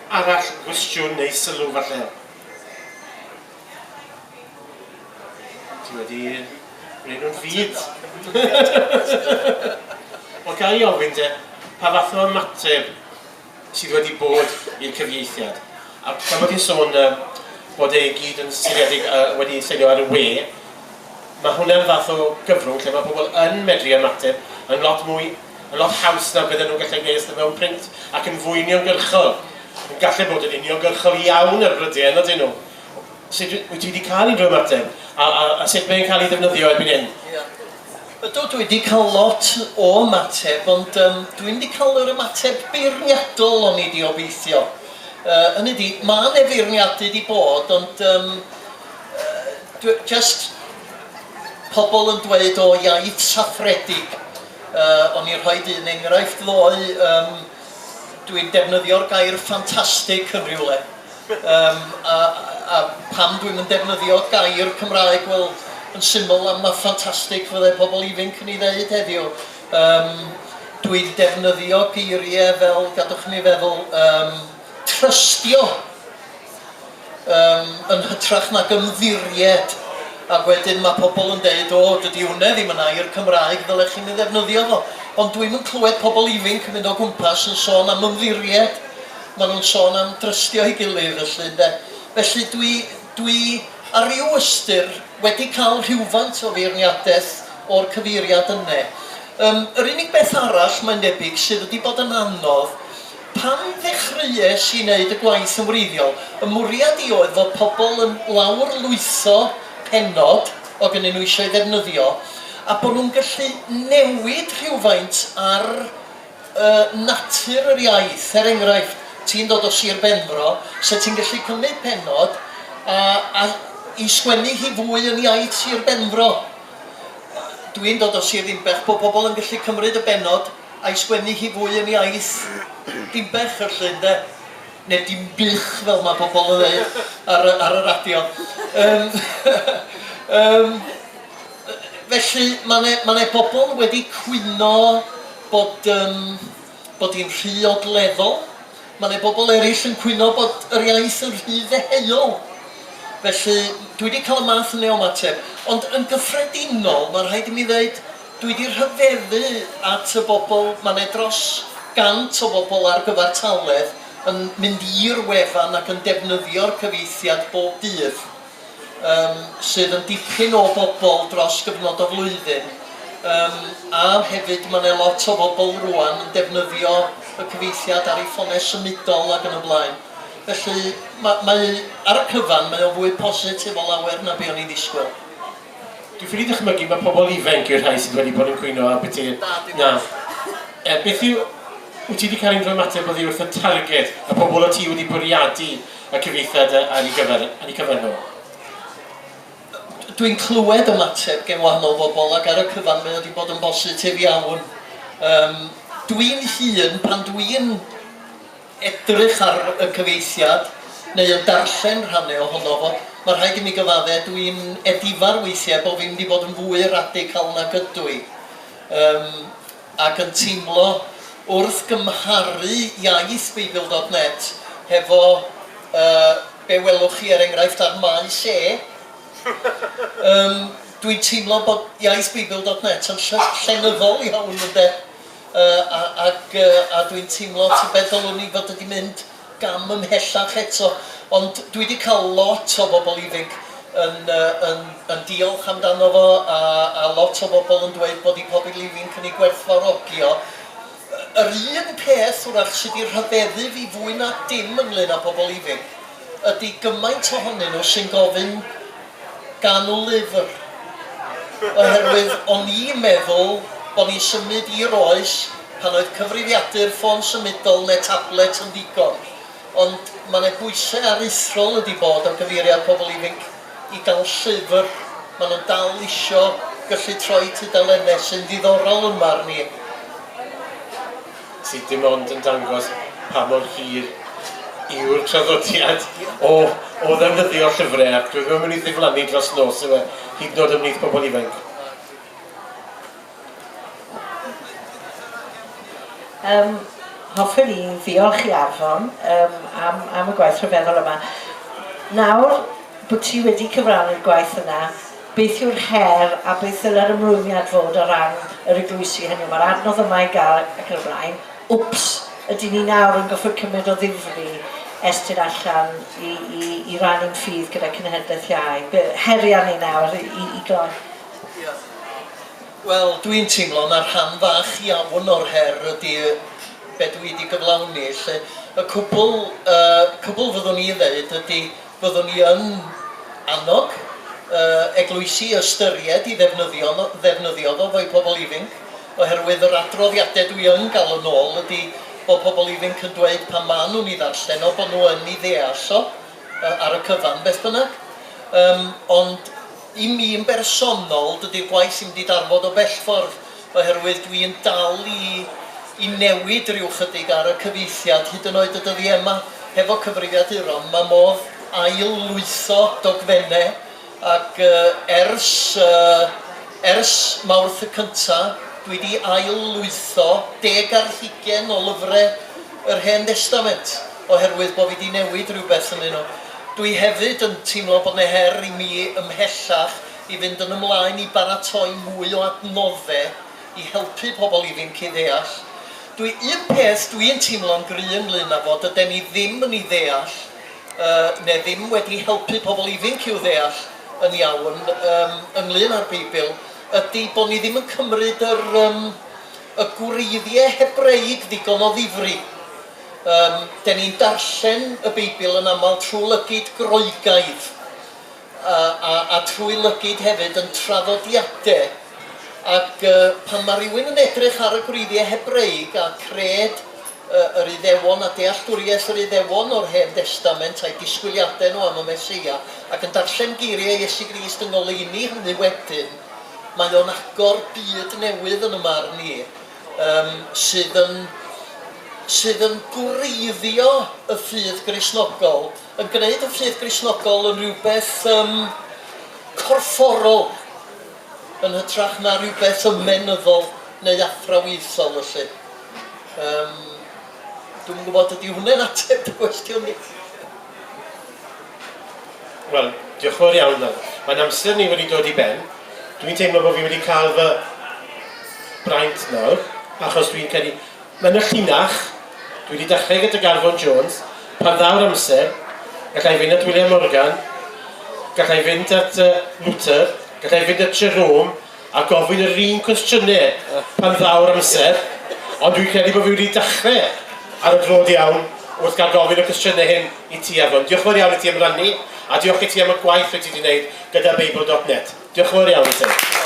arall gwestiwn neu sylw falle? Ti wedi gwneud nhw'n fyd. O gael ei ofyn te, pa fath o ymateb sydd wedi bod i'r cyfieithiad? A pan bod i'n sôn bod e gyd yn syniedig wedi seilio ar y we, mae hwnna'n fath o gyfrwng lle mae pobl yn medru ymateb yn lot mwy, yn lot haws na bydden nhw'n gallu gwneud mewn print ac yn fwy uniongyrchol. Yn gallu bod yn uniongyrchol iawn yr brydiau yn ydyn nhw. Sut wyt ti wedi cael unrhyw ymateb? A sut mae'n cael ei ddefnyddio erbyn hyn? Ydw, dwi wedi cael lot o ymateb, ond dwi wedi cael yr ymateb beirniadol o'n i di obeithio. Hynny di, mae'n efeirniadu wedi bod, ond just pobl yn dweud o iaith saffredig. O'n i'n rhoi un enghraifft ddoe, dwi'n defnyddio'r gair ffantastig yn rhywle. A pam dwi'n defnyddio gair Cymraeg, wel, yn syml am na ffantastig fydde pobl ifanc yn ei ddeud heddiw. Dwi'n defnyddio geiriau fel, gadwch ni feddwl, trystio yn hytrach nag ymddiried. Ac wedyn mae pobl yn dweud, o, dydy hwnna ddim yn air Cymraeg, ddylai chi'n ei ddefnyddio fo. Ond dwi'n yn clywed pobl ifanc yn mynd o gwmpas yn sôn am ymddiried. Maen nhw'n sôn am drystio ei gilydd, felly dwi ar ryw ystyr wedi cael rhywfaint o feirniadaeth o'r cyfeiriad yna. Yr unig beth arall mae'n debyg sydd wedi bod yn anodd, pan ddechreuais i wneud y gwaith yn wreiddiol, y mwriad i oedd fod pobl yn lawr lwytho penod o gynnyn nhw eisiau ddefnyddio, a bod nhw'n gallu newid rhywfaint ar natur yr iaith. Enghraifft, ti'n dod o Sir Benfro, so ti'n gallu cymryd penod a i sgwennu hi fwy yn iaith Sir Benfro. Dwi'n dod o Sir Dinbych, bod pobl yn gallu cymryd y benod a'i sgwennu hi fwy yn iaith Dinbych, felly, neu Dinbych fel mae pobl yn dweud ar y radio. Felly mae bobl wedi cwyno bod hi'n rhy odleddol. Mae bobl eraill yn cwyno bod yr iaith yn rhy ddeheuol. Felly dwi wedi cael y math yna o ymateb. Ond yn gyffredinol, mae'n rhaid i mi ddweud, dwi wedi rhyfeddu at y bobl, mae'n dros 100 o bobl ar gyfartaledd yn mynd i'r wefan ac yn defnyddio'r cyfieithiad bob dydd, sydd yn dipyn o bobl dros gyfnod o flwyddyn. A hefyd mae lot o bobl rwan yn defnyddio y cyfieithiad ar ei ffonau symudol ac yn y blaen. Felly, ar y cyfan mae o fwy positif o lawer na be o'n i ddisgwyl. Dwi'n ffili dychmygu mae pobl ifanc yw'r rhai sydd wedi bod yn cwyno a beth i'n... Na. Beth yw... Wyt ti wedi cael unrhyw ymateb o ddi wrth y targed a pobl o ti wedi bwriadu y cyfieithiad ar ei cyfer nhw? Dwi'n clywed ymateb gen wahanol bobl ac ar y cyfan mae wedi bod yn bositif iawn. Dwi'n hun, pan dwi'n edrych ar y cyfieithiad neu yn darllen rhannau ohono fo, mae rhaid i mi gyfadde, dwi'n edifar weithiau bod fi'n wedi bod yn fwy radical nag ydw i. Ac yn teimlo wrth gymharu iaith Beibl.net hefo be welwch chi enghraifft ar maes e, dwi'n teimlo bod iaith Beibl.net yn llenyddol iawn ynddo, a dwi'n teimlo tybed dylwn ni fod wedi mynd gam ymhellach eto, ond dwi wedi cael lot o bobl ifanc yn diolch amdano fo, a lot o bobl yn dweud bod i pobl ifanc yn ei gwerthfawrogio. Yr un peth wrach sydd wedi rhyfeddu fi fwy na dim ynglyn â pobl ifanc ydy gymaint ohonyn nhw sy'n gofyn ganw lyfr. Oherwydd o'n i'n meddwl bod ni'n symud i'r oes pan oedd cyfrifiadur ffôn symudol neu tablet yn ddigon. Ond mae bwysau aruthrol wedi bod am gyfeiriad pobl ifanc i gael llyfr. Maen nhw'n dal isio gallu troi tudalennau sy'n ddiddorol yn marn i. Sydd dim ond yn dangos pa mor hir yw'r traddodiad o ddefnyddio'r llyfrau ac dwi ddim yn mynd i ddiflannu dros nos yma hyd yn oed ymwneud pobl ifanc. hoffwn i ddiolch i Arfon am y gwaith rhyfeddol yma. Nawr bod ti wedi cyfrannu'r gwaith yna, beth yw'r her a beth yw'r ymrwymiad fod o ran yr eglwysi hynny? Mae'r adnodd yma i gael ac yn y blaen. Wps, ydyn ni nawr yn goffod cymryd o ddifri estyn allan i rannu'n ffydd gyda Cenhedlaeth Iau. Heriau ni nawr i gloi. Wel, dwi'n teimlo na'r rhan fach iawn o'r her ydy be dwi wedi gyflawni. Y cwbl fyddwn ni ddeud ydy fyddwn ni yn annog eglwysi ystyried i ddefnyddio fo fo'i pobl ifanc, oherwydd yr adroddiadau dwi yn gael yn ôl ydy bod pobl ifanc yn dweud pan maen nhw'n ei ddarllen o bod nhw yn ei ddeall o ar y cyfan beth bynnag. Ond i mi yn bersonol dydy'r gwaith sy'n wedi darfod o bellffordd, oherwydd dwi'n dal i newid rhyw chydig ar y cyfeithiad hyd yn oed y dyddi yma hefo cyfrifiaduron. Mae modd ail-lwytho dogfennau ac ers Mawrth y cyntaf dwi wedi ail-lwytho 10 ar 20 o lyfrau yr Hen Testament oherwydd bod fi wedi newid rhywbeth yn nhw. Dwi hefyd yn teimlo bod yna her i mi ymhellach i fynd yn ymlaen i baratoi mwy o adnoddau i helpu pobl ifanc i ddeall. Un peth dwi'n teimlo'n gry ynglyn â fod ydyn ni ddim yn ei ddeall neu ddim wedi helpu pobl ifanc i'w ddeall yn iawn ynglyn â'r Beibl ydy bod ni ddim yn cymryd y gwreiddiau Hebreig ddigon o ddifri. Da ni'n darllen y Beibl yn aml trwy lygyd Groegaidd a trwy lygyd hefyd yn traddodiadau. Ac pan mae rhywun yn edrych ar y gwreiddiau Hebreig a cred yr Iddewon a dealltwriaeth yr Iddewon o'r Hen Testament a'i disgwyliadau nhw am y Mesia ac yn darllen geiriau Iesu Grist yn oleuni hynny wedyn, mae o'n agor byd newydd yn y marn ni sydd yn gwreiddio y ffydd Gristnogol, yn gwneud y ffydd Gristnogol yn rhywbeth corfforol yn hytrach na rhywbeth ymenyddol neu athrawieithol felly. Dwi'n gwybod ydy hwnna'n ateb y gwestiwn ni. Wel, diolch yn fawr iawn. Mae'n amser ni wedi dod i ben. Dwi'n teimlo bod fi wedi cael fy braint nawr, achos dwi'n credu... Mae'n y llinach, dwi wedi dechrau gyda Arfon Jones, pan ddaw'r amser, gallai fynd at William Morgan, gallai fynd at Luther, gallai fynd at Jerome, a gofyn yr un cwestiynau pan ddaw'r amser, ond dwi'n credu bod fi wedi dechrau ar y drod iawn wrth gael gofyn y cwestiynau hyn i ti Arfon. Diolch yn fawr iawn i ti am rannu, a diolch i ti am y gwaith wyt ti wedi gwneud gyda Beibl.net. Diolch yn fawr iawn i ti.